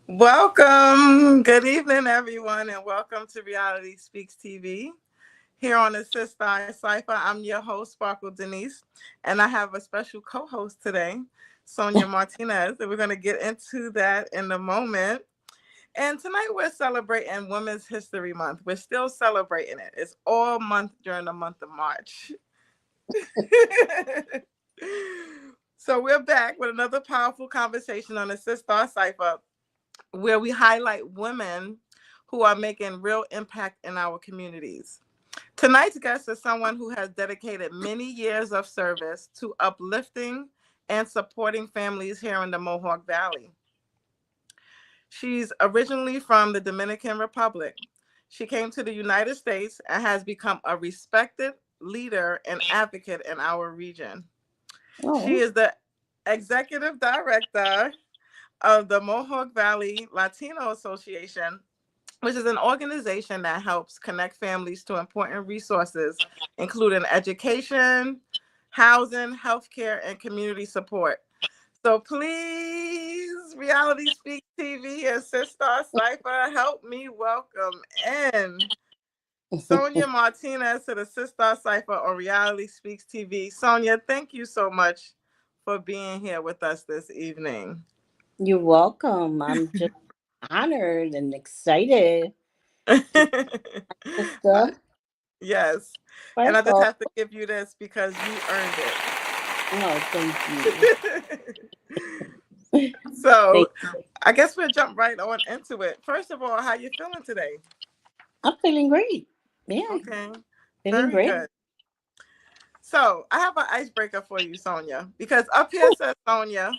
Welcome. Good evening, everyone, and welcome to Reality Speaks TV. Here on the Sister Cipher, I'm your host, Sparkle Denise, and I have a special co-host today, Sonia Martinez, and we're going to get into that in a moment. And tonight we're celebrating Women's History Month. We're still celebrating it. It's all month during the month of March. So we're back with another powerful conversation on the Sister Cipher, where we highlight women who are making real impact in our communities. Tonight's guest is someone who has dedicated many years of service to uplifting and supporting families here in the Mohawk Valley. She's originally from the Dominican Republic. She came to the United States and has become a respected leader and advocate in our region. She is the Executive Director of the Mohawk Valley Latino Association, which is an organization that helps connect families to important resources, including education, housing, healthcare, and community support. So please, Reality Speak TV and Sister Cipher, help me welcome in Sonia Martinez to the Sister Cipher on Reality Speaks TV. Sonia, thank you so much for being here with us this evening. You're welcome. I'm just honored and excited. Sister. Yes. And I just have to give you this because you earned it. No, thank you. So I guess we'll jump right on into it. First of all, how you feeling today? I'm feeling great. Yeah. Okay. Feeling great. Good. So I have an icebreaker for you, Sonia, because up here says Sonia.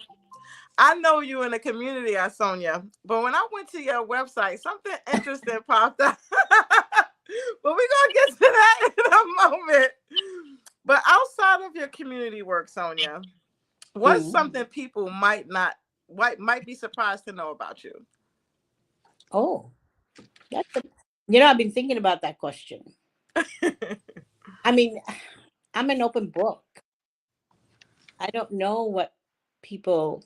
I know you in the community as Sonia, but when I went to your website, something interesting popped up. But we're going to get to that in a moment. But outside of your community work, Sonia, what's something people might be surprised to know about you? Oh, I've been thinking about that question. I mean, I'm an open book. I don't know what people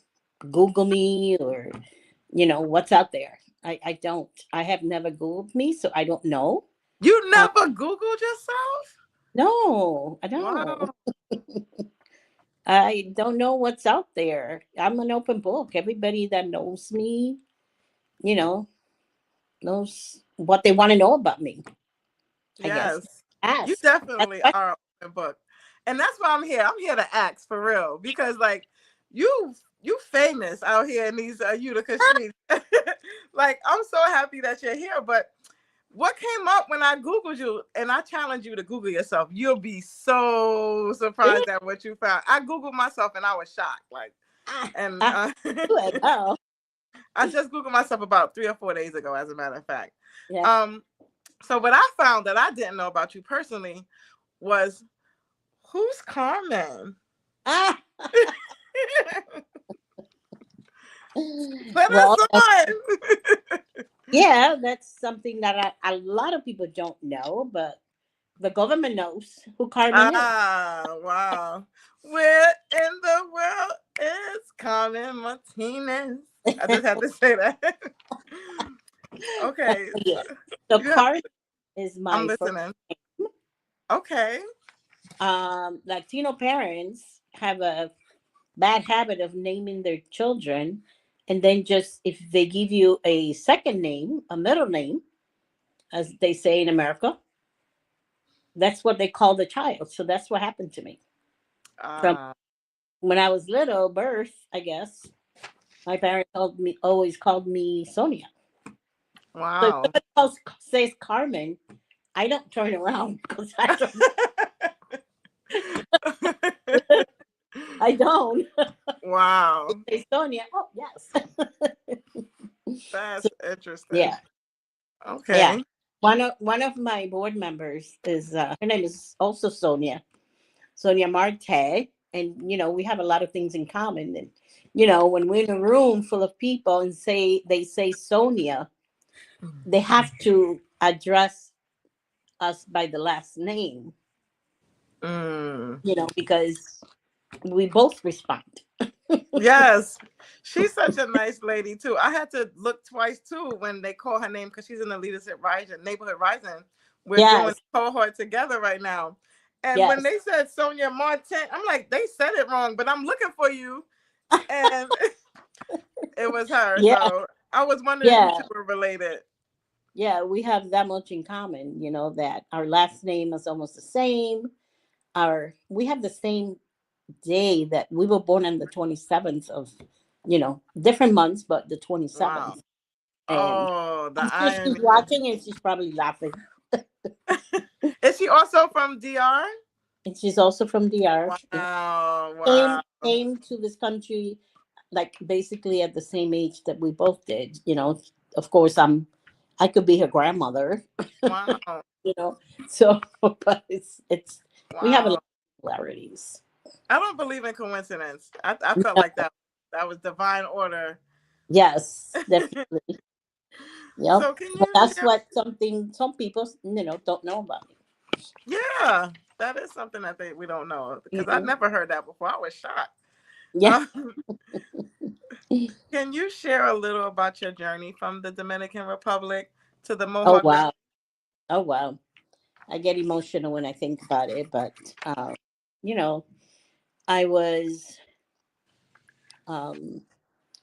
Google me or, what's out there. I don't. I have never Googled me, so I don't know. You never Googled yourself? No, I don't. Wow. I don't know what's out there. I'm an open book. Everybody that knows me, knows what they want to know about me. Yes. You definitely are an open book. And that's why I'm here. I'm here to ask for real. Because you famous out here in these Utica streets. I'm so happy that you're here. But what came up when I Googled you, and I challenge you to Google yourself, you'll be so surprised at what you found. I Googled myself and I was shocked. I just Googled myself about 3 or 4 days ago, as a matter of fact. Yeah. So what I found that I didn't know about you personally was, who's Carmen? Yeah, that's something that a lot of people don't know, but the government knows who Carmen is. Wow. Where in the world is Carmen Martinez? I just had to say that. Okay. Yeah. So Carmen is my I'm listening. Okay. Latino parents have a bad habit of naming their children, and then just if they give you a second name, a middle name, as they say in America, that's what they call the child. So that's what happened to me. From when I was little, birth, I guess, my parents always called me Sonia. Wow. So if somebody says Carmen, I don't turn around because I don't. I don't. Wow. Say Sonia. Oh, yes. That's interesting. Yeah. Okay. Yeah. One of my board members is her name is also Sonia Martinez, and we have a lot of things in common. And when we're in a room full of people and they say Sonia, they have to address us by the last name. Because we both respond. Yes. She's such a nice lady too. I had to look twice too when they call her name because she's in the Leadership Rising, Neighborhood Rising. We're doing Yes, a cohort together right now. And when yes. they said Sonia Martin, I'm like, they said it wrong, but I'm looking for you. And it was her. Yeah, So I was wondering if you yeah, two were related. yeah. We have that much in common, that our last name is almost the same. We have the same day that we were born on the 27th of, different months, but the Wow. 27th. And Oh, the I'm sure she's irony. watching and she's probably laughing. Is she also from DR? And she's also from DR. Wow. Came Wow. came to this country like basically at the same age that we both did. Of course, I could be her grandmother. Wow. you know. So, but it's we have a lot Wow. of similarities. I don't believe in coincidence. I felt like that was divine order. Yes, definitely. Yep. So can But you that's share? what some people don't know about Yeah, that is something that we don't know me. because I never heard that before. I was shocked. Yeah. Um, can you share a little about your journey from the Dominican Republic to the Oh Mohawk Valley? wow. Oh wow. I get emotional when I think about it, but you know, I was um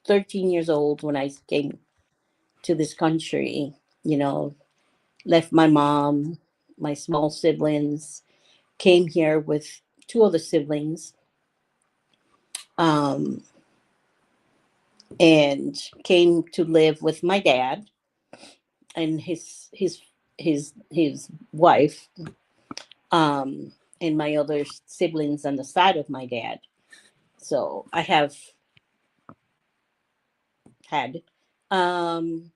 13 years old when I came to this country, you know, left my mom, my small siblings, came here with two other siblings, um, and came to live with my dad and his wife, um, and my other siblings on the side of my dad. So I have had, um,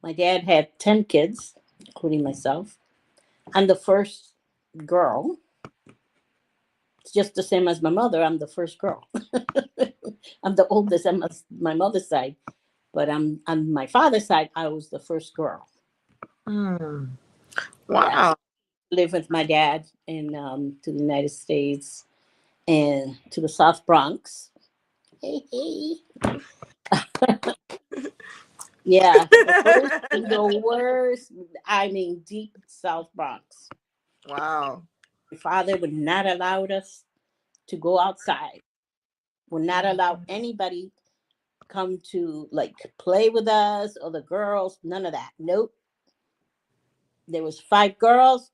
my dad had 10 kids, including myself. I'm the first girl. It's just the same as my mother. I'm the first girl. I'm the oldest on my mother's side, but I'm on my father's side. I was the first girl. Hmm. Yes, Wow. lived with my dad in to the United States and to the South Bronx. Hey, hey. Yeah, the worst. I mean, deep South Bronx. Wow. My father would not allow us to go outside. Would not allow anybody come to like play with us or the girls. None of that. Nope. There was five girls.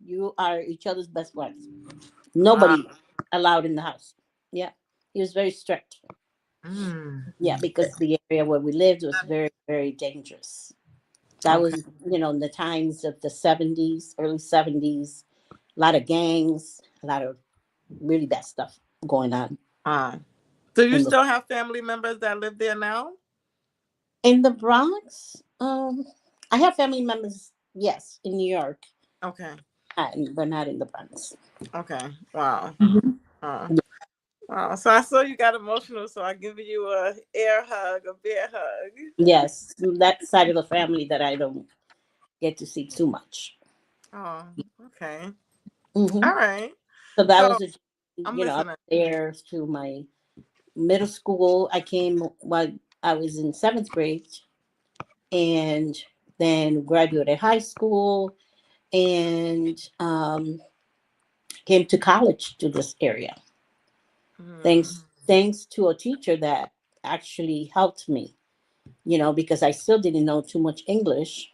You are each other's best friends. Wow. Nobody allowed in the house. Yeah, he was very strict. Mm. Yeah, because the area where we lived was very, very dangerous. That Okay. was, in the times of the 70s, early 70s, a lot of gangs, a lot of really bad stuff going on Uh, do you in the still have family members that live there now? Bronx. I have family members, yes, in New York, Okay. but not in the Bronx. Okay. Wow. Mhm. Wow. So I saw you got emotional, so I give you a air hug, a bear hug. Yes, that side of the family that I don't get to see too much. Oh, okay. Hmm. All right. So that So was, I'm I was listening. there to my middle school. I came while I was in seventh grade, and then graduated high school, and came to college to this area. Mm, Thanks to a teacher that actually helped me. Because I still didn't know too much English.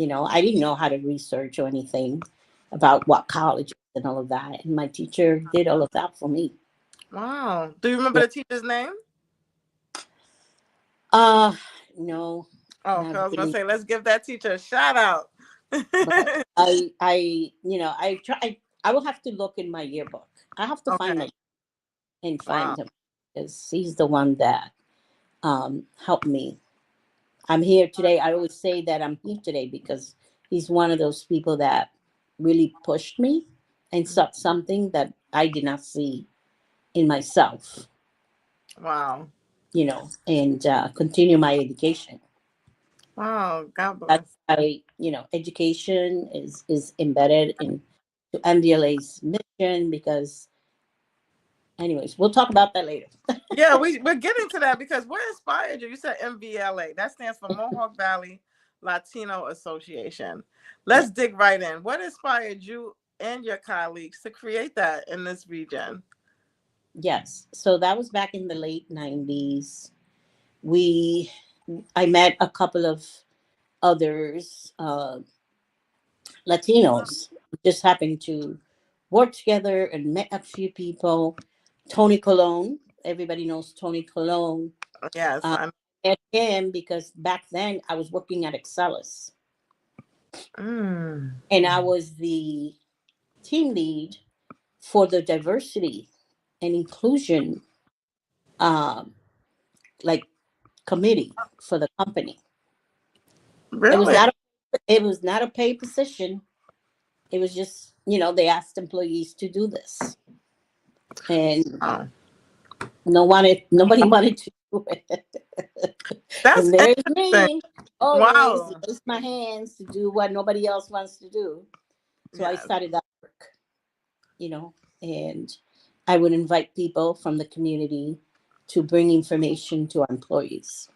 I didn't know how to research or anything about what college and all of that. And my teacher did all of that for me. wow. Do you remember Yeah. the teacher's name? Uh no, Oh, 'cause not I was gonna really. say, let's give that teacher a shout out. But I will have to look in my yearbook. I have to find Okay. my and Wow. find him because he's the one that helped me. I'm here today. I always say that I'm here today because he's one of those people that really pushed me and saw something that I did not see in myself, Wow. and continue my education. Wow. God That's bless. why, education is embedded in to MVLA's mission because Anyways, we'll talk about that later. Yeah, we're getting to that because what inspired you? You said MVLA. That stands for Mohawk Valley Latino Association. Yeah. Let's dig right in. What inspired you and your colleagues to create that in this region? Yes. So that was back in the late 90s. We, I met a couple of others, Latinos, just happened to work together and met a few people. Tony Colon, everybody knows Tony Colon. Yes, Uh, I. Met him because back then I was working at Excellus Mm, and I was the team lead for the diversity and inclusion, um, like committee for the company. It was really? not it was not a paid position. It was just, they asked employees to do this. And Oh, nobody wanted to do it. that's And there's interesting. me always Wow. raise my hands to do what nobody else wants to do. So I Yes. started that work, and I would invite people from the community to bring information to our employees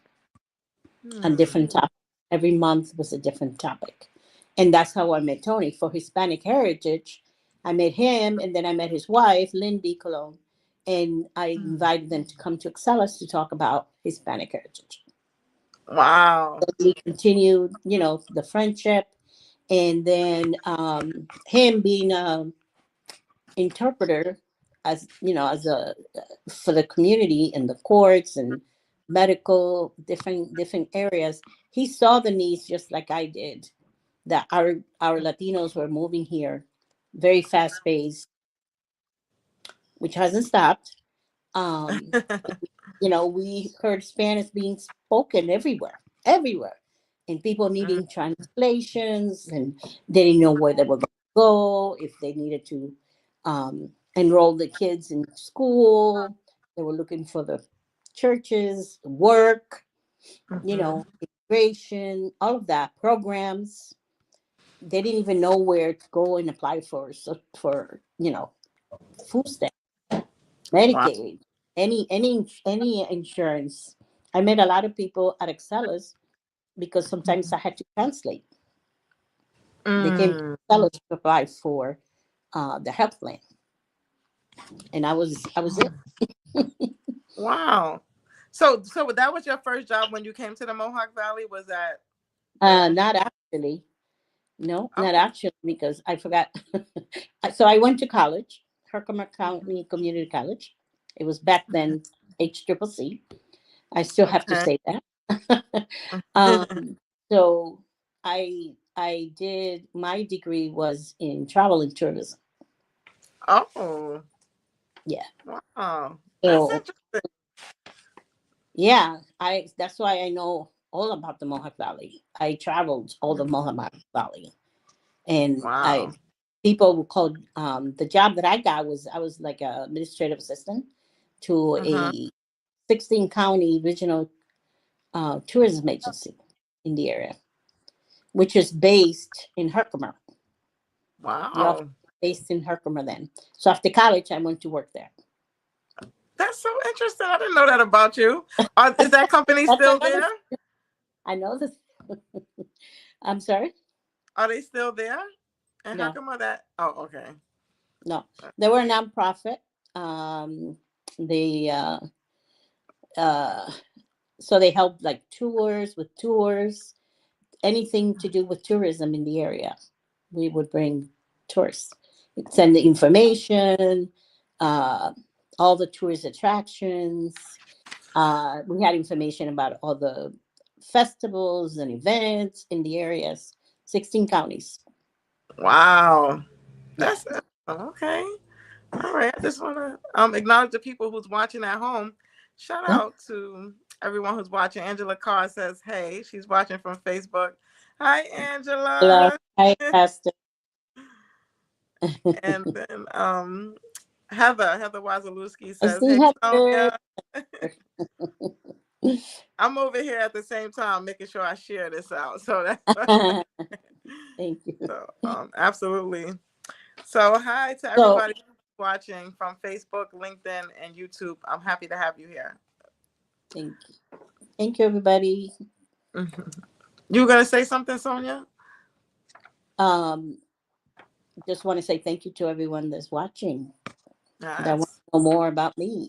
on Hmm. different topics. Every month was a different topic. And that's how I met Tony. For Hispanic Heritage, I met him, and then I met his wife, Lindy Colon, and I invited them to come to Excellus to talk about Hispanic Heritage. Wow. We continued, the friendship, and then him being a interpreter, as a for the community in the courts and medical different areas. He saw the needs just like I did, that our Latinos were moving here very fast paced, which hasn't stopped. um we heard Spanish being spoken everywhere, and people Mm, needing translations, and they didn't know where they were going to go, if they needed to enroll the kids in school. They were looking for the churches, work, mhm. immigration, all of that, programs. They didn't even know where to go and apply for food stamps, Wow. Medicaid, any insurance. I met a lot of people at Excellus because sometimes I had to translate. They came to Mm, Excellus to apply for the health plan, and I was it. wow. So that was your first job when you came to the Mohawk Valley? Was that the Not actually, no, not okay? actually, because I forgot. So I went to college, Herkimer County Community College. It was back then HCCC. I still have to Okay. say that. um, so I did, my degree was in travel and tourism. Oh, Yeah. wow. That's So interesting. yeah, I that's why I know all about the Mohawk Valley. I traveled all the Mohawk Valley, and I Wow. people would call the job that I got was I was like a administrative assistant to Uh-huh. a 16 county regional tourism agency in the area, which is based in Herkimer. The office Wow. is based in Herkimer then. So after college, I went to work there. That's so interesting. I didn't know that about you. Is that company That's still there? another. I know this. I'm sorry. Are they still there? And how No, come that? Oh, okay. no. They were a nonprofit. Um, they uh, so they helped like tours, anything to do with tourism in the area. We would bring tourists, send the information, uh, all the tourist attractions. We had information about all the festivals and events in the areas, 16 counties. Wow. Yeah. That's okay. All right. I just want to acknowledge the people who's watching at home. Shout out to everyone who's watching. Angela Carr says, "Hey, she's watching from Facebook." Hi, Hello. Angela. Hi, Pastor. And then Heather Wazalewski I says, see "Hey, Heather. Sonia." I'm over here at the same time making sure I share this out. So that's Thank you. so absolutely. So hi to So, everybody. watching from Facebook, LinkedIn, and YouTube. I'm happy to have you here. Thank you. Thank you, everybody. Mhm. You were gonna say something, Sonia? Um, just want to say thank you to everyone that's watching that want Yes. to know more about me.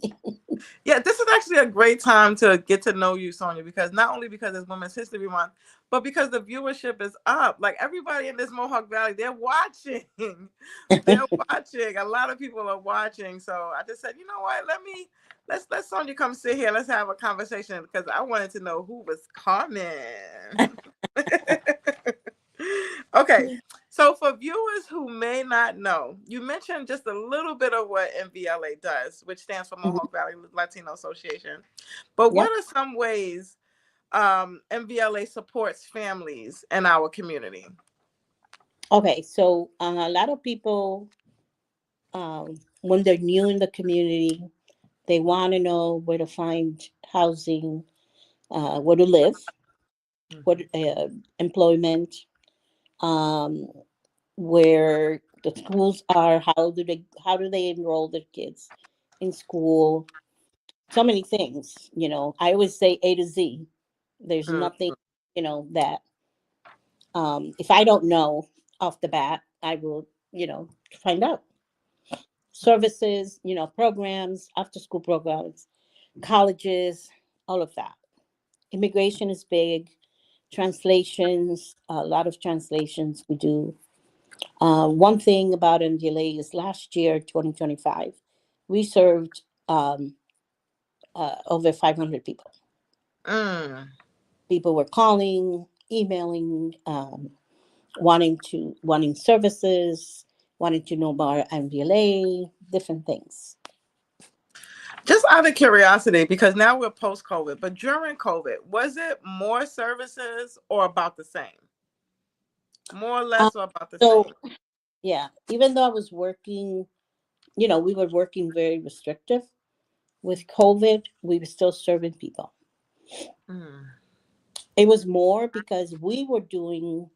Yeah, this is actually a great time to get to know you, Sonia, because not only because it's Women's History Month, but because the viewership is up. Like everybody in this Mohawk Valley, they're watching. They're watching. A lot of people are watching. So I just said, you know what? Let Sonia come sit here. Let's have a conversation because I wanted to know who was Carmen. Okay. So for viewers who may not know, you mentioned just a little bit of what MVLA does, which stands for Mhm. Mohawk Valley Latino Association. But what Yep. are some ways MVLA supports families in our community? Okay, so a lot of people, when they're new in the community, they want to know where to find housing, where to live, what employment, um, where the schools are, how do they enroll their kids in school? So many things, I always say A to Z. There's Mm, nothing, that if I don't know off the bat, I will, find out. Services, programs, after school programs, colleges, all of that. Immigration is big. Translations, a lot of translations we do. One thing about MDLA is last year, 2025, we served over 500 people. mm. People were calling, emailing, wanting services, wanting to know about MVLA, different things. Just out of curiosity, because now we're post COVID, but during COVID, was it more services or about the same? More or Um, less or about the so same? yeah, even though I was working, we were working very restrictive with COVID. We were still serving people. Mm, It was more because we were doing,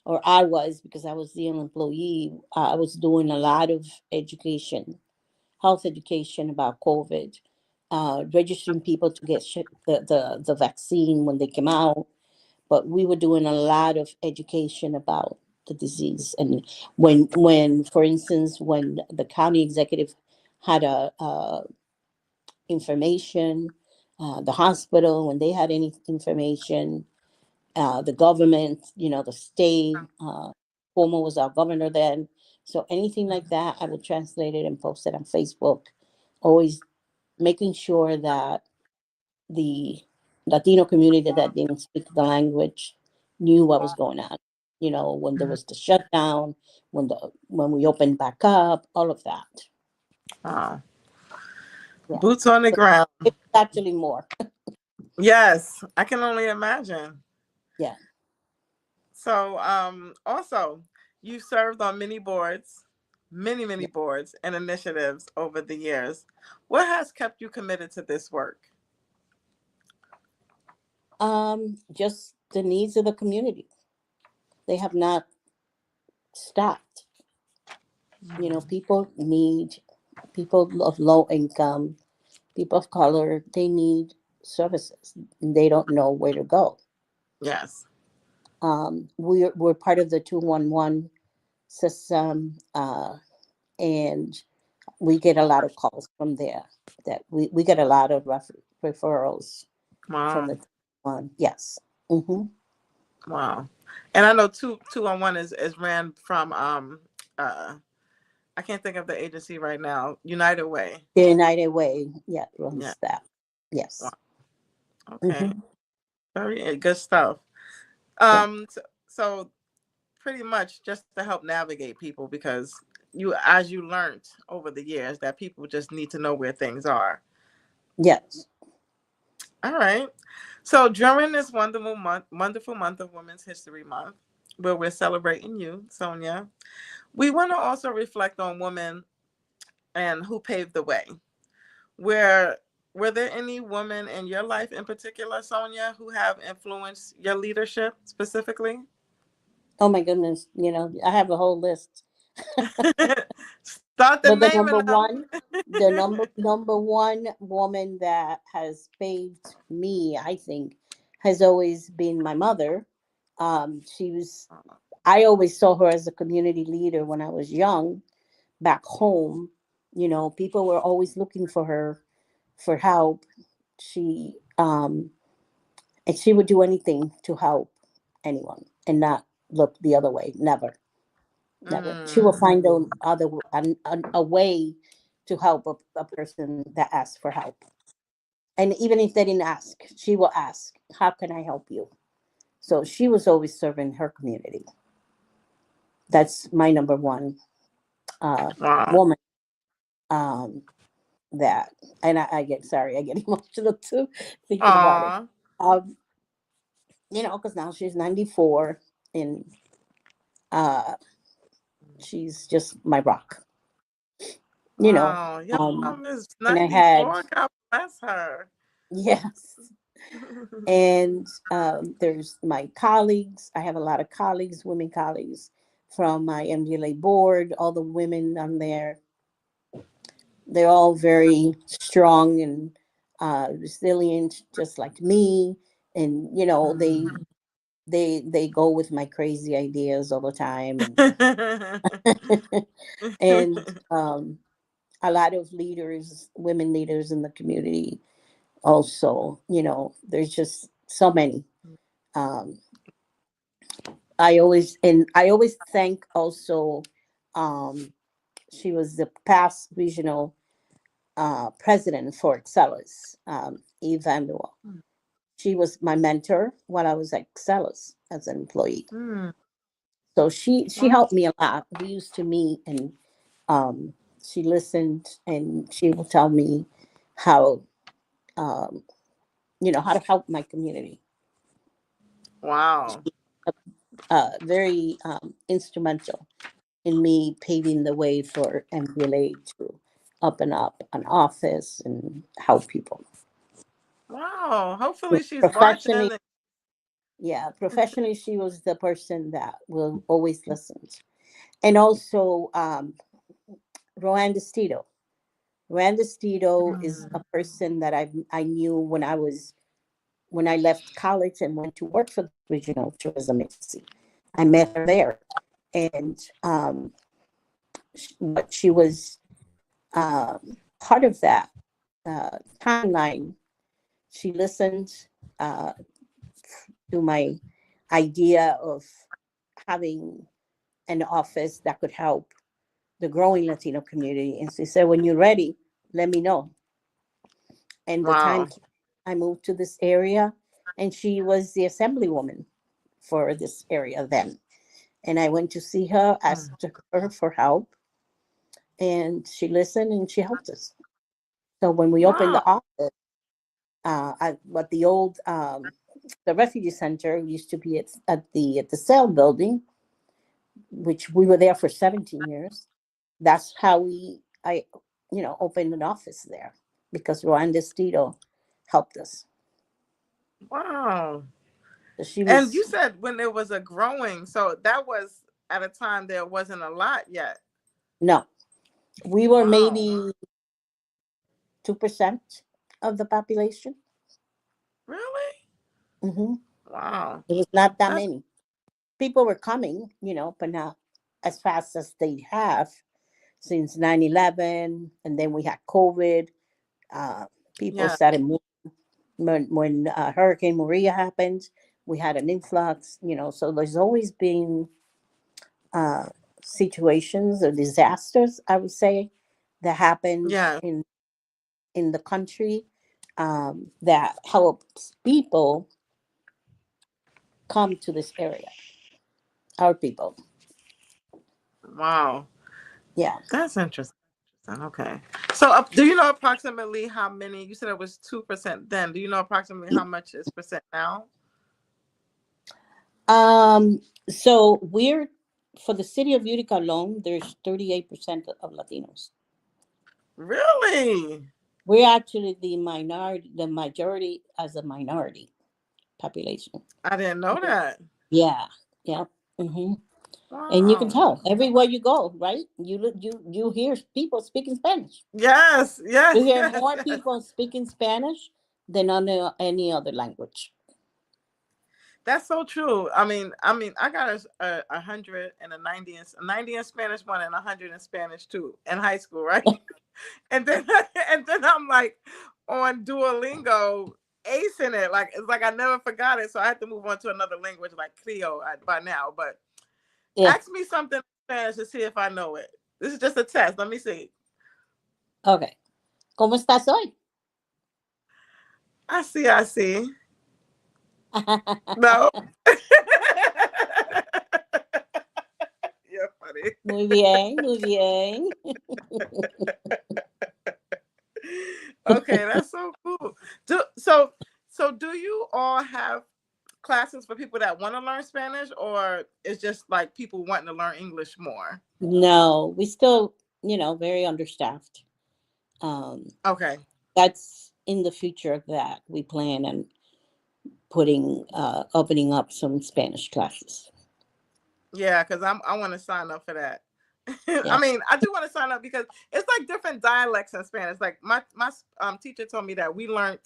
or I was, because I was the only employee. I was doing a lot of education, health education about COVID, registering people to get the vaccine when they came out. But we were doing a lot of education about the disease. And when for instance, when the county executive had a information, the hospital, when they had any information, the government, the state, Cuomo was our governor then. So anything like that, I would translate it and post it on Facebook, always making sure that the Latino community that didn't speak the language knew what was going on. When there mm. was the shutdown, when we opened back up, all of that. Wow. Yeah. Boots on the So ground. it's actually more. Yes, I can only imagine. Yeah. So, also, you served on many boards, many Yeah. boards and initiatives over the years. What has kept you committed to this work? Just the needs of the community. They have not stopped. People of low income, people of color, they need services. And they don't know where to go. Yes. We're part of the 211 system, and we get a lot of calls from there. That we get a lot of referrals from Wow. the one. Yes. Mm-hmm. Wow. And I know 211 is ran from uh I can't think of the agency right now. United Way. The United Way, yeah, Yeah. runs that. Wow. Yes. Okay. Mm-hmm. Very good stuff. Yeah. So pretty much just to help navigate people because as you learned over the years that people just need to know where things are. Yes. All right. So during this wonderful month of Women's History Month, where we're celebrating you, Sonia, we want to also reflect on women and who paved the way. Where were there any women in your life in particular, Sonia, who have influenced your leadership specifically? Oh my goodness. I have a whole list. Start the But the naming number them. one, the number one woman that has paved me, I think, has always been my mother. She was. I always saw her as a community leader when I was young, back home. People were always looking for her for help. She and she would do anything to help anyone and not look the other way. Never, never. She will Mm. find a way to help a person that asks for help. And even if they didn't ask, she will ask, "How can I help you?" So she was always serving her community. That's my number one Wow. woman. Um, that, and I get sorry, I get emotional too thinking about it. Aw. Um, because now she's 94, and uh, she's just my rock. You know, Wow. Your um, mom is and I had 94. God bless her. yes, and there's my colleagues. I have a lot of colleagues, women colleagues from my MVLA board. All the women on there, they're all very strong and resilient, just like me. And they go with my crazy ideas all the time, and a lot of leaders, women leaders in the community. Also, there's just so many. Um, I always thank also. Um, she was the past regional president for Excellus, Evanuel. She was my mentor while I was at Excellus as an employee. Mm. So she Wow. helped me a lot. We used to meet, and um, she listened, and she will tell me how um, how to help my community. Wow. Very instrumental in me paving the way for MPLA to open up an office and help people. Wow. Hopefully she's Professionally, watching. yeah, professionally, she was the person that will always listen. And also, Roanda Stito. Roanda Stito is a Mm. person that I knew when I left college and went to work for the regional tourism agency. I met her there, and but she was part of that timeline. She listened uh, to my idea of having an office that could help the growing Latino community. And she said, "When you're ready, let me know." And the time Wow. came, I moved to this area, and she was the assemblywoman for this area then. And I went to see her, Mm. asked her for help, and she listened and she helped us. So when we opened Wow. the office, what the refugee center used to be at the cell building, which we were there for 17 years. That's how I opened an office there because Rwanda Stito helped us. Wow. So she And was you said when it was a growing, so that was at a time there wasn't a lot yet. no, we were Wow. maybe 2% of the population. Really? Hmm. Wow. It was not that That's many. People were coming, but not as fast as they have since 9/11, and then we had COVID. Uh, People yeah. started moving when Hurricane Maria happened. We had an influx, so there's always been uh, situations or disasters, I would say, that happened Yeah. in the country that helps people come to this area. Our people, Wow. yeah. That's interesting. Okay. So, do you know approximately how many? You said it was 2% then. Do you know approximately how much is percent now? So we're for the city of Utica alone. There's 38% of Latinos. Really? We're actually the majority as a minority population. I didn't know that. Yeah, yeah. Hmm. And you can Wow. tell everywhere you go, right? You hear people speaking Spanish. Yes, You yes, hear yes, more yes. people speaking Spanish than on any other language. That's so true. I mean, I got a 100 and a 90 in Spanish one and 100 in Spanish two in high school, right? And then and then I'm like on Duolingo acing it. Like it's like I never forgot it, so I had to move on to another language like Creole by now. But Yeah. ask me something in Spanish to see if I know it. This is just a test. Let me see. Okay. ¿Cómo estás hoy? I see. I see. No. You're funny. Muy bien, muy bien. Okay, that's so cool. So do you all have classes for people that want to learn Spanish, or it's just like people wanting to learn English more? No, we still, very understaffed. Um, Okay. that's in the future of that. We plan on opening up some Spanish classes. Yeah, because I want to sign up for that. I Yeah. mean, I do want to sign up because it's like different dialects in Spanish. Like my teacher told me that we learned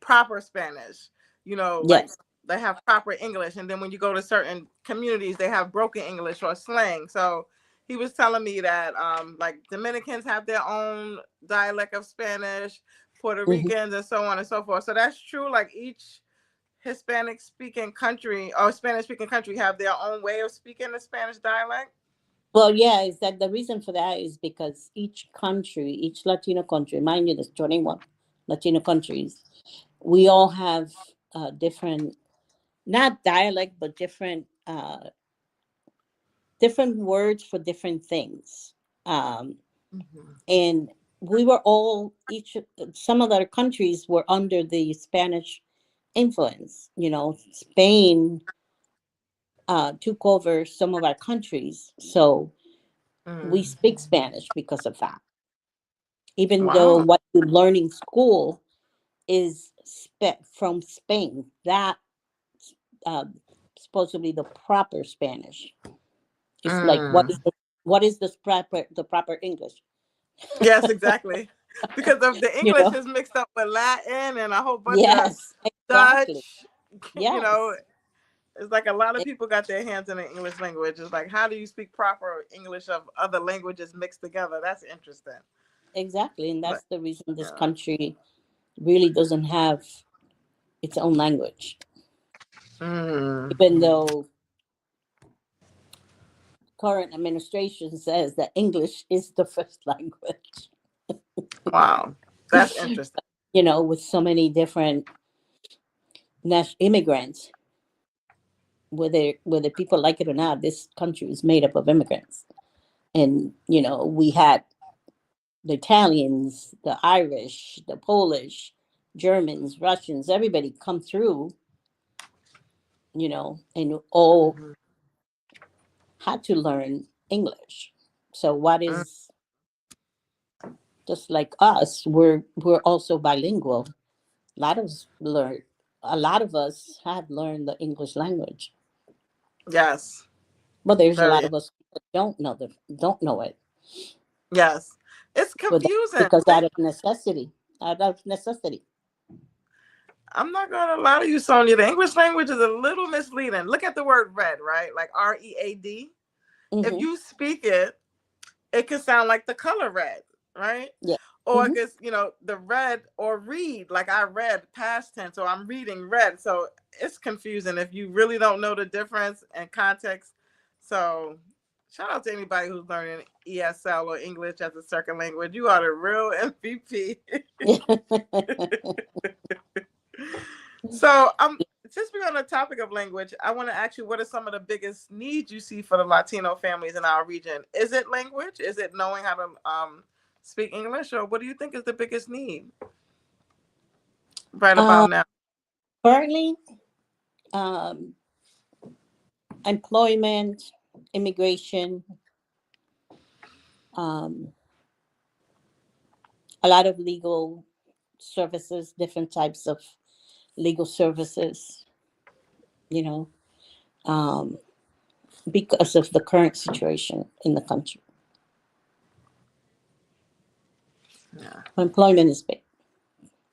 proper Spanish. Like Yes. they have proper English, and then when you go to certain communities, they have broken English or slang. So he was telling me that like Dominicans have their own dialect of Spanish, Puerto Hmm. Ricans, and so on and so forth. So that's true. Like each Hispanic speaking country or Spanish speaking country have their own way of speaking the Spanish dialect. Well, yeah, is that the reason for that is because each country, each Latino country, mind you, there's 21 Latino countries, we all have different, not dialect, but different words for different things. Um, Mhm. and we were all some of our countries were under the Spanish influence. Spain took over some of our countries, so we Mm. speak Spanish because of that. Even though Wow. what you learn in school is from Spain, that uh, supposedly the proper Spanish. It's like Mm. what is the proper English? Yes, exactly. Because of the You English know? is mixed up with Latin and a whole bunch of Yes, exactly. Dutch. You know, Yes, it's like a lot of e- people got their hands in the English language. It's like, how do you speak proper English of other languages mixed together? That's interesting. exactly, and But that's the reason this yeah. country really doesn't have its own language, Mm. even though current administration says that English is the first language. Wow. That's interesting. With so many different immigrants, whether people like it or not, this country is made up of immigrants. And we had the Italians, the Irish, the Polish, Germans, Russians, everybody come through, and all Mhm. had to learn English. So what Mm. is just like us, we're also bilingual. A lot of us learn a lot of us have learned the English language. Yes. But there's a lot Very. of us that don't know it. Yes. It's But confusing. because out of necessity. I'm not gonna lie to you, Sonia. The English language is a little misleading. Look at the word red, right? Like READ. If Hmm. you speak it, it can sound like the color red, right? Yeah. Or Hmm. it gets, the red or read, like I read past tense, so I'm reading red. So it's confusing if you really don't know the difference and context. So shout out to anybody who's learning ESL or English as a second language. You are the real MVP. So since we're on the topic of language, I want to ask you, what are some of the biggest needs you see for the Latino families in our region? Is it language? Is it knowing how to speak English, or what do you think is the biggest need right about uh, now? Currently, um, employment, immigration, um, a lot of legal services, different types of legal services, you know, um, because of the current situation in the country. Yeah. Employment is big.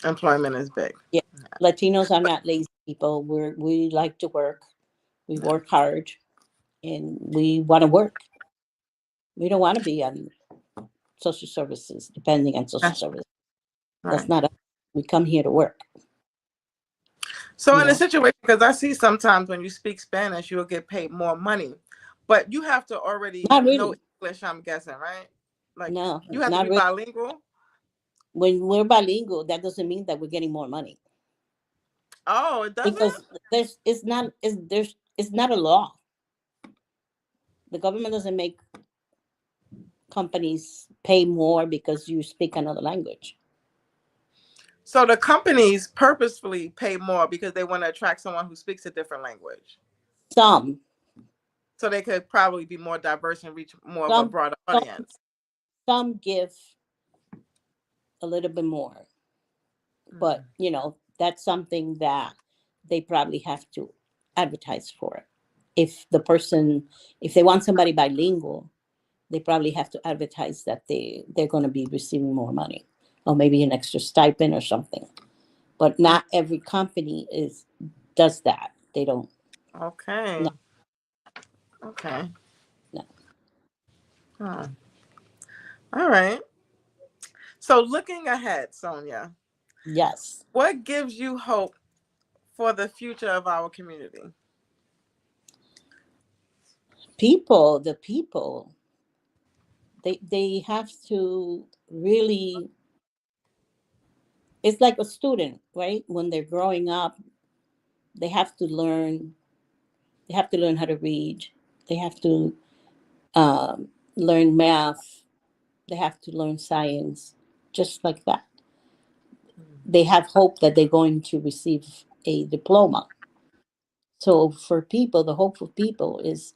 Employment is big. Yeah. Latinos are not lazy people. We like to work. We Yeah. work hard and we want to work. We don't want to be on social services, depending on social That's services. That's right. not us. We come here to work, So you in a know. situation, because I see sometimes when you speak Spanish, you'll get paid more money, but you have to already Not know really. English. I'm guessing, right? Like No, you have to not be really. bilingual. When we're bilingual, that doesn't mean that we're getting more money Oh, it doesn't. because it's not a law. The government doesn't make companies pay more because you speak another language. So the companies purposefully pay more because they want to attract someone who speaks a different language, Some, so they could probably be more diverse and reach more of a some, broader some, audience. some give a little bit more, but Mm. that's something that they probably have to advertise for. If the person, if they want somebody bilingual, they probably have to advertise that they're going to be receiving more money, or maybe an extra stipend or something. But not every company is does that. They don't. Okay. No, Okay. no. Huh. All right. So looking ahead, Sonia, Yes, what gives you hope for the future of our community? the people, they have to really. It's like a student, right? When they're growing up, they have to learn. They have to learn how to read. They have to learn math. They have to learn science, just like that. They have hope that they're going to receive a diploma. So for people, the hope for people is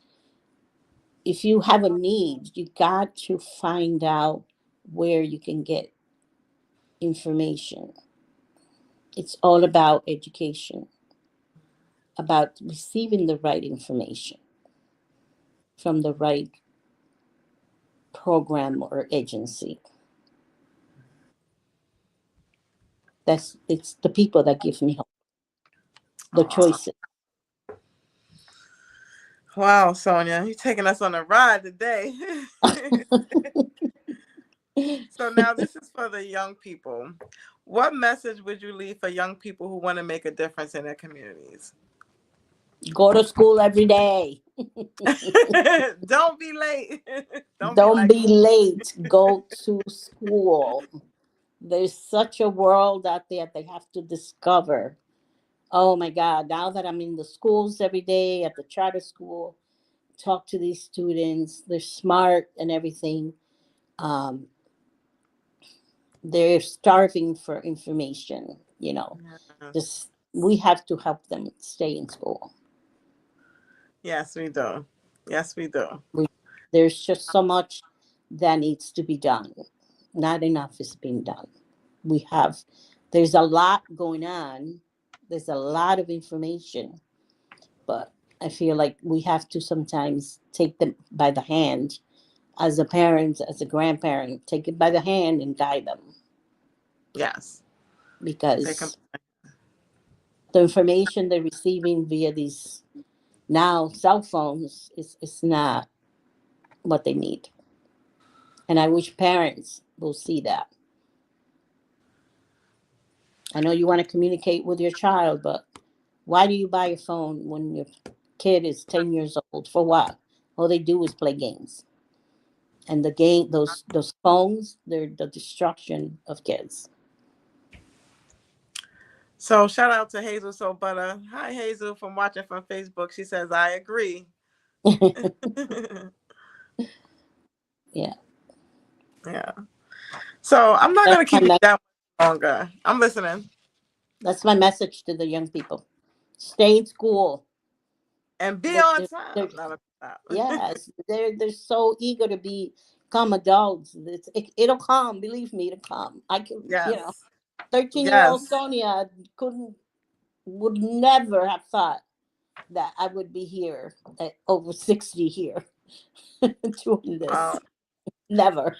if you have a need, you got to find out where you can get information. It's all about education, about receiving the right information from the right program or agency. It's the people that give me hope, the Aw. choices. Wow, Sonia, you're taking us on a ride today. So now this is for the young people. What message would you leave for young people who want to make a difference in their communities? Go to school every day. Don't be late. Don't be Don't like be me. late. Go to school. There's such a world out there they have to discover. Oh my God. Now that I'm in the schools every day at the charter school, talk to these students. They're smart and everything. Um, they're starving for information, Yes, Just we have to help them stay in school. yes, we do. Yes, we do. We, there's just so much that needs to be done. Not enough is being done. We have, there's a lot going on. There's a lot of information, but I feel like we have to sometimes take them by the hand as a parent, as a grandparent, take it by the hand and guide them Yes. Take them. because the information they're receiving via these now cell phones is not what they need. And I wish parents will see that. I know you want to communicate with your child, but why do you buy a phone when your kid is 10 years old? For what? All they do is play games. And the game, those phones, they're the destruction of kids. So shout out to Hazel So Butter. Hi Hazel from watching from Facebook. She says I agree. Yeah. Yeah. So I'm not That's gonna my keep you that much longer. I'm listening. that's my message to the young people. Stay in school. And be They're, on they're, they're time. Not a yes, they're so eager to become adults. It'll come. Believe me, it'll come. I can, Yes. 13-year-old Yes. Sonia couldn't would never have thought. that I would be here at over 60 here doing Wow. this. Never.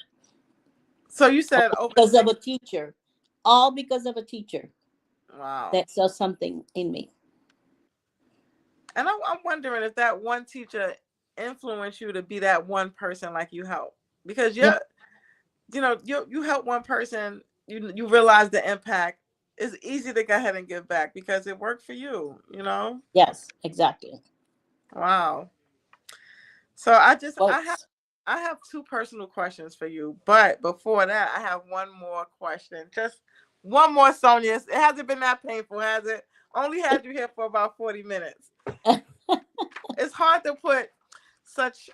So you said over Because of a 6. teacher. All because of a teacher Wow. that saw something in me. And I'm wondering if that one teacher influenced you to be that one person like you help. Because Yeah. you help one person, you realize the impact. It's easy to go ahead and give back because it worked for you. Yes, exactly. Wow. So Works. I have two personal questions for you, but before that, I have one more question. Just one more, Sonia. It hasn't been that painful, has it? Only had you here for about 40 minutes. It's hard to put such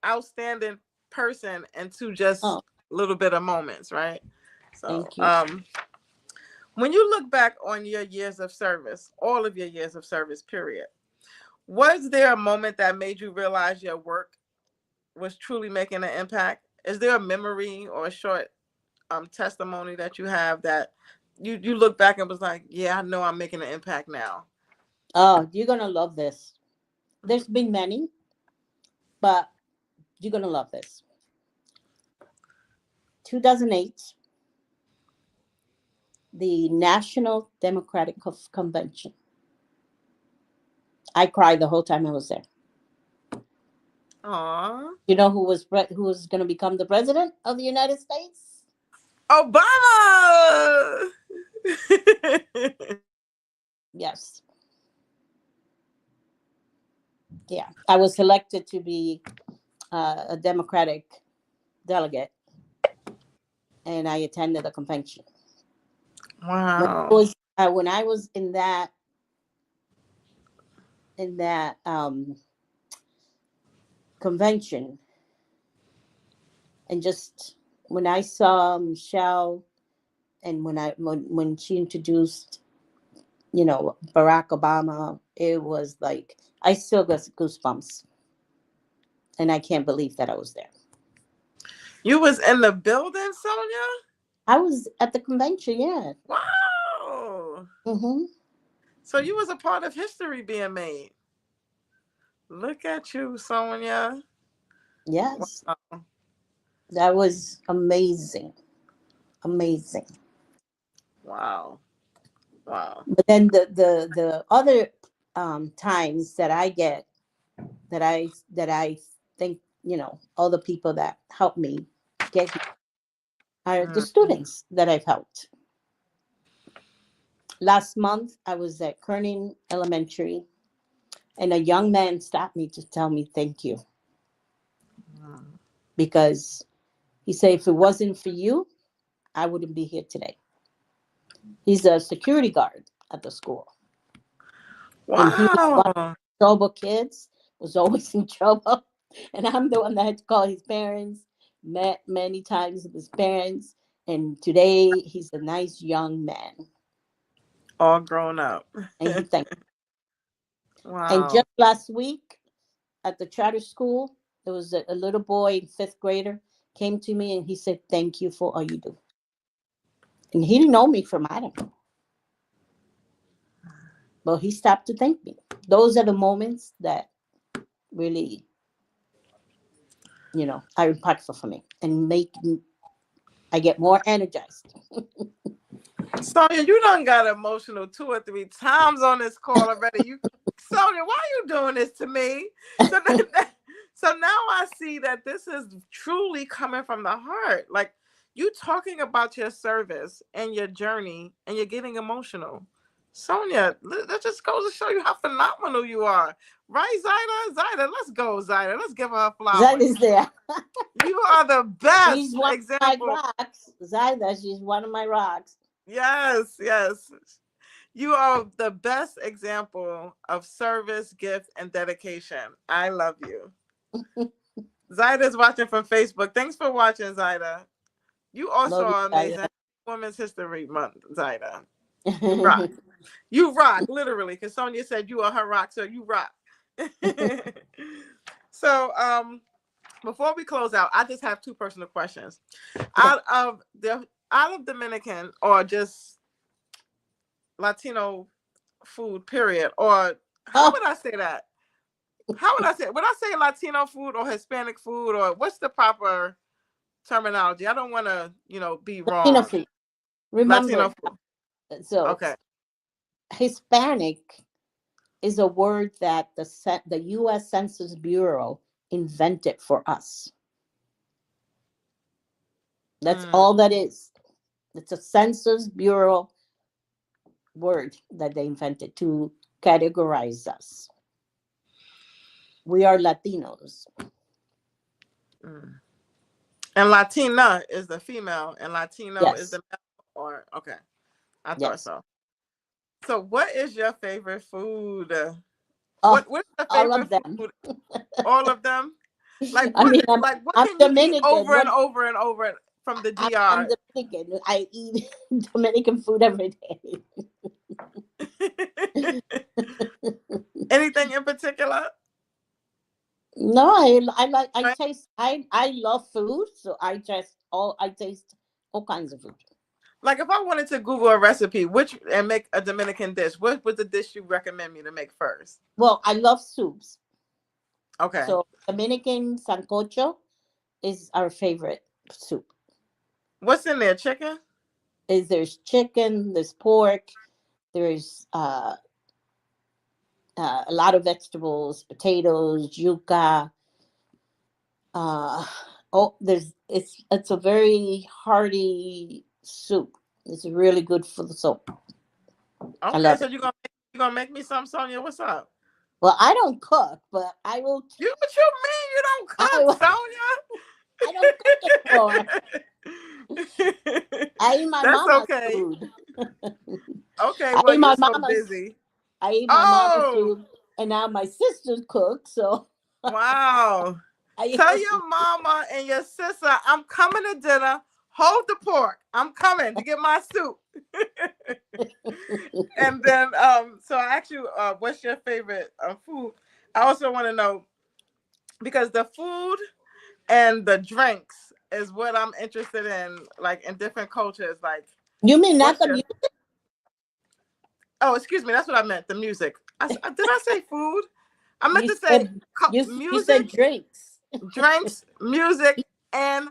outstanding person into just Oh, a little bit of moments, right? So thank you. when you look back on your years of service, all of your years of service, period, was there a moment that made you realize your work was truly making an impact? Is there a memory or a short testimony that you have that you look back and was like, yeah, I know I'm making an impact now? Oh, you're gonna love this. There's been many, but you're gonna love this. 2008, the National Democratic Convention. I cried the whole time I was there. Aw. You know who was going to become the president of the United States? Obama. Yes. Yeah. I was selected to be a Democratic delegate, and I attended the convention. Wow. When I was in that convention, and just when I saw Michelle, and when she introduced, Barack Obama, it was like I still got goosebumps, and I can't believe that I was there. You was in the building, Sonia? I was at the convention, yeah. Wow. Hmm. So you was a part of history being made. Look at you, Sonia. Yes, Wow. that was amazing, amazing. Wow. Wow. But then the other times that I get, that I think, all the people that helped me get here are the Mm. students that I've helped. Last month, I was at Kerning Elementary, and a young man stopped me to tell me thank you, Mm. because he said, if it wasn't for you, I wouldn't be here today. He's a security guard at the school, and he was one of Wow. the trouble kids, was always in trouble. And I'm the one that had to call his parents, met many times with his parents, and today he's a nice young man, All grown up. and he thanked. And Wow. just last week at the charter school, there was a little boy in fifth grader came to me and he said, "Thank you for all you do." And he didn't know me from Adam, but he stopped to thank me. Those are the moments that really, are impactful for me and I get more energized. Sonia, you done got emotional 2 or 3 times on this call already. Sonia, why are you doing this to me? So, so now I see that this is truly coming from the heart. Like you talking about your service and your journey, and you're getting emotional. Sonia, that just goes to show you how phenomenal you are. Right, Zyda? Zyda, let's go, Zyda. Let's give her That flowers. is there. You are the She's best one of my example. rocks. Zaida, she's one of my rocks. Yes, yes. You are the best example of service, gift, and dedication. I love you. Zyda's watching from Facebook. Thanks for watching, Zyda. You also Love you, are Zaida. amazing. Women's History Month, Zyda. You rock. You rock, literally, because Sonia said you are her rock, so you rock. So, before we close out, I just have two personal questions. Okay. Out of Dominican or just Latino food, period, or how Oh, would I say that? How would I say it? Would I say Latino food or Hispanic food, or what's the proper terminology? I don't want to, be Latino wrong. food. Remember, Latino food. so Okay. Hispanic is a word that the U.S. Census Bureau invented for us. That's Mm, all that is. It's a Census Bureau word that they invented to categorize us. We are Latinos. mm. And Latina is the female, and Latino is Yes, the male. Or okay, I thought yes. so. So, what is your favorite food? Oh, What's your all favorite of them. food? All of them. Like I what? mean, Like what I'm can you eat Dominican. over and What over and over from the I'm DR? Dominican. I eat Dominican food every day. Anything in particular? No, I like I Right? taste I love food, so I taste all kinds of food. Like if I wanted to Google a recipe, which and make a Dominican dish, what was the dish you recommend me to make first? Well, I love soups. Okay. So Dominican sancocho is our favorite soup. What's in there? Chicken? Is there's chicken, there's pork, there's a lot of vegetables, potatoes, yuca. Uh, oh, there's it's a very hearty soup. It's really good for the soul. I Okay, love so it. you gonna make me some, Sonia? What's up? Well, I don't cook, but I will. You what you mean you don't I cook, will. I don't cook anymore. Sonia? I eat my That's mama's okay. food. Okay, I well eat you're my so mama's. busy. I eat my mama's Oh, food, and now my sisters cook. So wow. I eat Tell her food. your mama and your sister I'm coming to dinner. Hold the pork. I'm coming to get my soup. And then so I asked you what's your favorite food. I also want to know because the food and the drinks is what I'm interested in, like in different cultures. Like, You mean not what's the your? music? Oh, excuse me. That's what I meant. The music. Did I say food? I meant You to say said you said music, drinks. drinks, music, and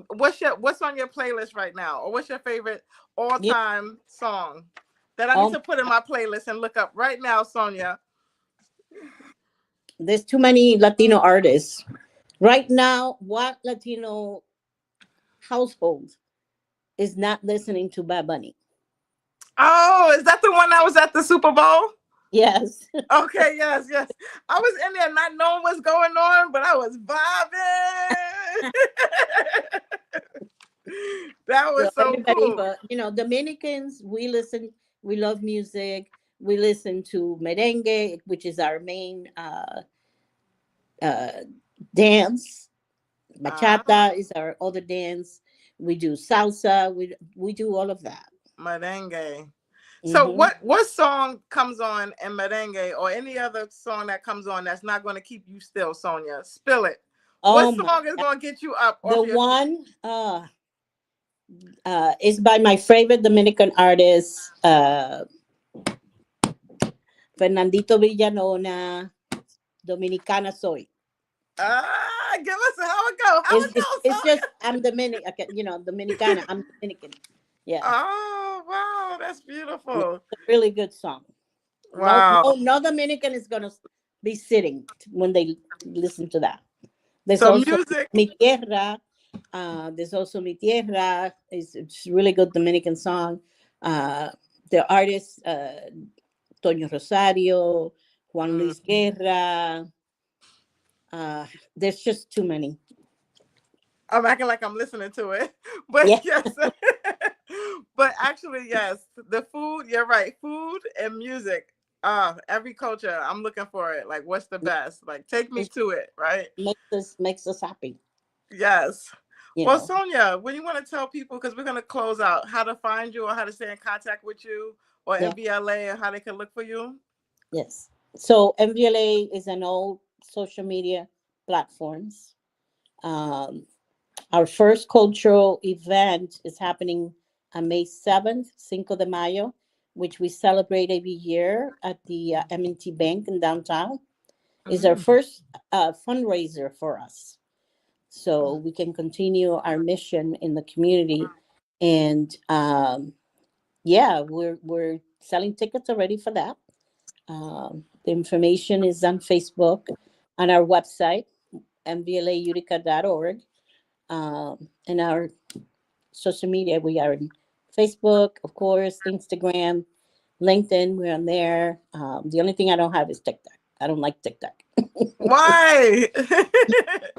what's on your playlist right now, or what's your favorite all You, time song that I need oh, to put in my playlist and look up right now, Sonia? there's too many Latino artists right now. What Latino household is not listening to Bad Bunny? Oh, is that the one that was at the Super Bowl? Yes. Okay, yes, yes. I was in there not knowing what's going on, but I was vibing. That So was so everybody, cool. but Dominicans, we listen. We love music. We listen to merengue, which is our main uh, dance. Ah, Bachata is our other dance. We do salsa. We do all of that. merengue. So Hmm. what song comes on in merengue or any other song that comes on that's not going to keep you still, Sonia? Spill it. What Oh my! song is going to get you up The off your feet? one is by my favorite Dominican artist, Fernandito Villanona. Dominicana soy. Give us how it go. How It's it it's, go, it's just Sonia? I'm Dominican, Dominicana. I'm Dominican. Yeah, Oh wow, that's yeah, beautiful. it's a really good song. No, Wow. no, no Dominican is gonna be sitting when they listen to that. There's So also music. Mi Tierra. There's also Mi Tierra. It's a really good Dominican song. Uh, the artists, Toño Rosario, Juan Mm, Luis Guerra. There's just too many. I'm acting like I'm listening to it, but Yeah. yes, but actually, yes, the food. You're right. Food and music. Every culture. I'm looking for it. Like, what's the best? Like, take me It to it. Right. makes us happy. Yes. You Well, know. Sonia, when you want to tell people, because we're going to close out, how to find you or how to stay in contact with you or Yeah. MVLA and how they can look for you. Yes. So MVLA is an old social media platforms. Um, our first cultural event is happening on May 7th, Cinco de Mayo. which we celebrate every year at the M&T Bank in downtown, is our Mm. first fundraiser for us. So we can continue our mission in the community. And yeah, we're selling tickets already for that. The information is on Facebook, on our website, mvlautica.org, and our social media. We are in Facebook, of course, Instagram, LinkedIn. We're on there. The only thing I don't have is TikTok. I don't like TikTok. Why? So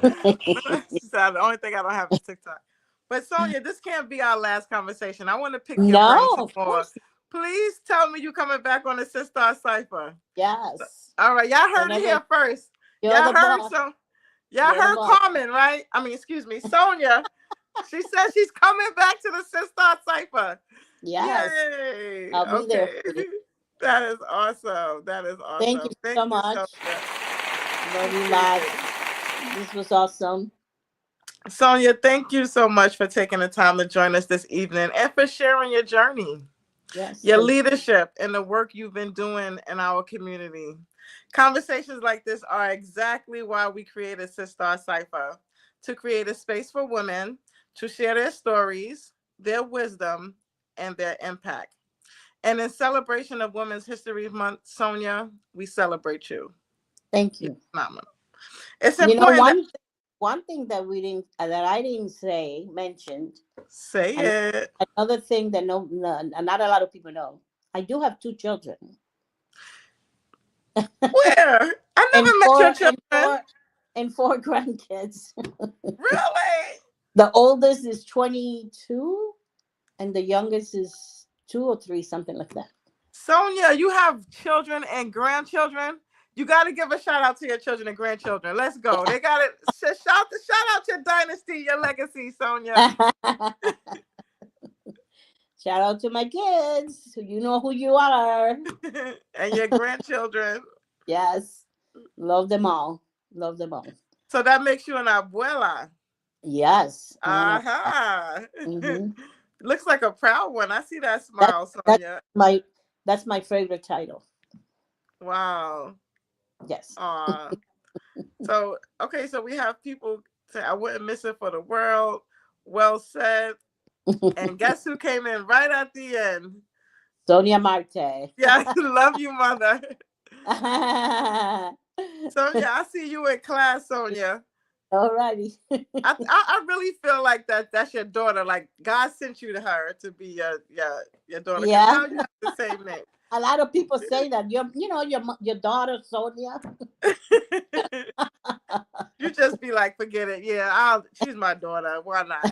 the only thing I don't have is TikTok. But Sonia, this can't be our last conversation. I want to pick your brain No, some of more. course. Please tell me you coming back on the Sister Cipher. Yes. All right, y'all heard it Whenever here first. you're the boss. Y'all You're the heard boss. Carmen, right? I mean, excuse me, Sonia. She says she's coming back to the Sister Cipher. Yes. Yay! I'll be there Okay, for you. that is awesome. That is Thank awesome. you Thank so you, much. Sonia. Love you Appreciate lots. it. This was awesome. Sonia, thank you so much for taking the time to join us this evening and for sharing your journey, Yes. your leadership, and the work you've been doing in our community. Conversations like this are exactly why we created Sister Cipher, to create a space for women to share their stories, their wisdom, and their impact. And in celebration of Women's History Month, Sonia, we celebrate you. Thank You're you. phenomenal. It's You know, important that one thing that we didn't that I didn't mentioned, say and it. another thing that not a lot of people know. I do have 2 children. Where? I and never met your four and children. four and 4 grandkids. Really? The oldest is 22 and the youngest is 2 or 3, something like that. Sonia, you have children and grandchildren. You got to give a shout out to your children and grandchildren. Let's go. They got it. Shout out your dynasty, your legacy, Sonia. Shout out to my kids. You know who you are. And your grandchildren. Yes. Love them all. Love them all. So that makes you an abuela. Yes. Aha. Mm-hmm. Looks like a proud one. I see that smile, Sonia. That's my favorite title. Wow. Yes. So, okay, so we have people say, I wouldn't miss it for the world. Well said. And guess who came in right at the end? Sonia Marte. Yeah, love you, mother. Sonia, I see you in class, Sonia. All righty. I really feel like that's your daughter. Like God sent you to her to be your daughter. Because Yeah. now you have the same name. A lot of people say that your daughter Sonia. You just be like, forget it. Yeah, she's my daughter. Why not?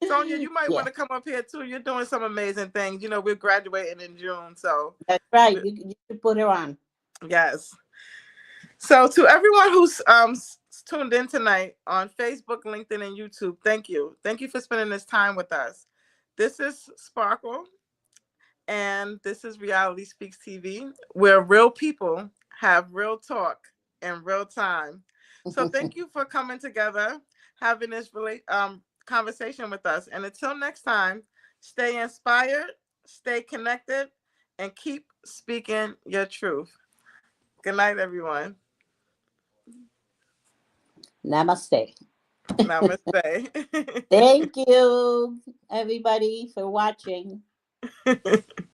Sonia, you might want to come up here too. You're doing some amazing things. We're graduating in June, so that's right. You should put her on. Yes. So to everyone who's tuned in tonight on Facebook, LinkedIn, and YouTube, thank you. Thank you for spending this time with us. This is Sparkle, and this is Reality Speaks TV, where real people have real talk in real time. So thank you for coming together, having this conversation with us. And until next time, stay inspired, stay connected, and keep speaking your truth. Good night, everyone. Namaste. Namaste. Thank you, everybody, for watching.